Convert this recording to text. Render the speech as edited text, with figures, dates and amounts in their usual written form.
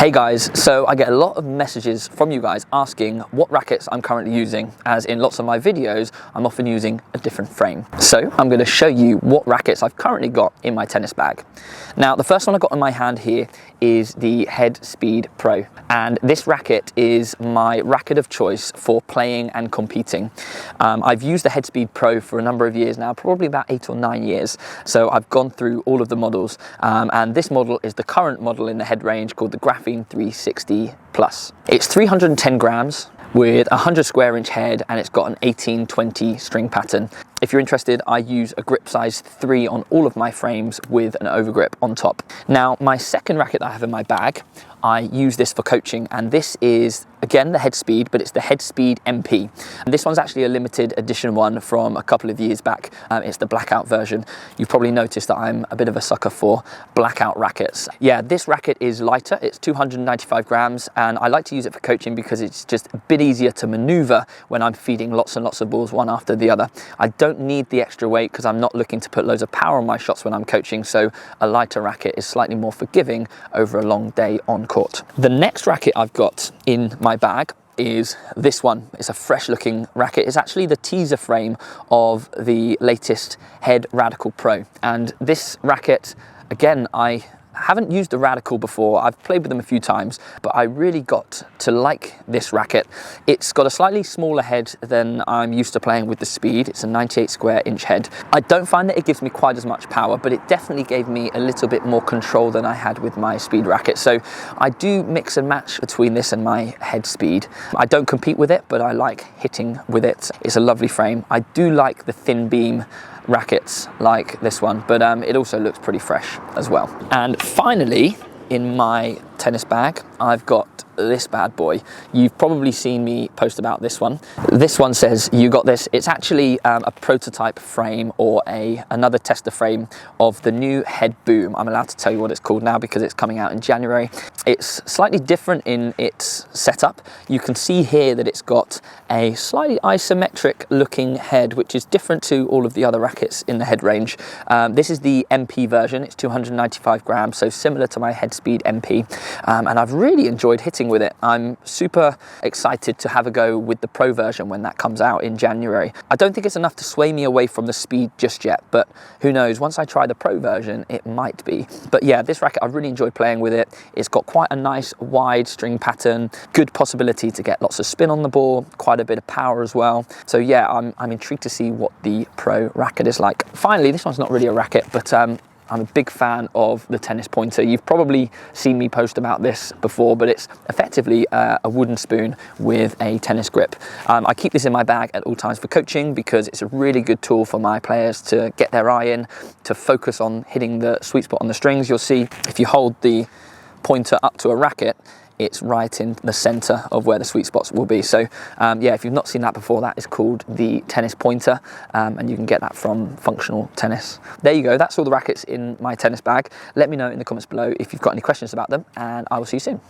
Hey guys, so I get a lot of messages from you guys asking what rackets I'm currently using, as in lots of my videos I'm often using a different frame. So I'm going to show you what rackets I've currently got in my tennis bag. Now the first one I got in my hand here is the Head Speed Pro, and this racket is my racket of choice for playing and competing. I've used the Head Speed Pro for a number of years now, probably about 8 or 9 years, so I've gone through all of the models, and this model is the current model in the head range called the Graphene 360 Plus. It's 310 grams with a 100 square inch head, and it's got an 18-20 string pattern. If you're interested, I use a grip size 3 on all of my frames with an overgrip on top. Now, my second racket that I have in my bag, I use this for coaching, and this is again the Head Speed, but it's the Head Speed MP. And this one's actually a limited edition one from a couple of years back. It's the blackout version. You've probably noticed that I'm a bit of a sucker for blackout rackets. Yeah, this racket is lighter. It's 295 grams, and I like to use it for coaching because it's just a bit easier to maneuver when I'm feeding lots and lots of balls one after the other. I don't need the extra weight because I'm not looking to put loads of power on my shots when I'm coaching, so a lighter racket is slightly more forgiving over a long day on court. The next racket I've got in my bag is this one. It's a fresh looking racket. It's actually the teaser frame of the latest Head Radical Pro, and this racket, again, I haven't used a Radical before. I've played with them a few times, but I really got to like this racket. It's got a slightly smaller head than I'm used to playing with the Speed. It's a 98 square inch head. I don't find that it gives me quite as much power, but it definitely gave me a little bit more control than I had with my Speed racket. So I do mix and match between this and my Head Speed. I don't compete with it, but I like hitting with it. It's a lovely frame. I do like the thin beam rackets like this one, but it also looks pretty fresh as well. And finally, in my tennis bag, I've got this bad boy. You've probably seen me post about this one. This one says "You got this." It's actually a prototype frame, or another tester frame of the new Head Boom. I'm allowed to tell you what it's called now because it's coming out in January. It's slightly different in its setup. You can see here that it's got a slightly isometric looking head, which is different to all of the other rackets in the head range. This is the MP version. It's 295 grams, so similar to my Head Speed MP, and I've really enjoyed hitting with it. I'm super excited to have a go with the Pro version when that comes out in January. I don't think it's enough to sway me away from the Speed just yet, but who knows, once I try the Pro version it might be. But yeah, this racket, I've really enjoyed playing with it. It's got quite a nice wide string pattern, good possibility to get lots of spin on the ball, quite a bit of power as well. So yeah, I'm intrigued to see what the Pro racket is like. Finally, this one's not really a racket, but I'm a big fan of the Tennis Pointer. You've probably seen me post about this before, but it's effectively a wooden spoon with a tennis grip. I keep this in my bag at all times for coaching because it's a really good tool for my players to get their eye in, to focus on hitting the sweet spot on the strings. You'll see if you hold the pointer up to a racket, it's right in the center of where the sweet spots will be. So yeah, if you've not seen that before, that is called the Tennis Pointer, and you can get that from Functional Tennis. There you go, that's all the rackets in my tennis bag. Let me know in the comments below if you've got any questions about them, and I will see you soon.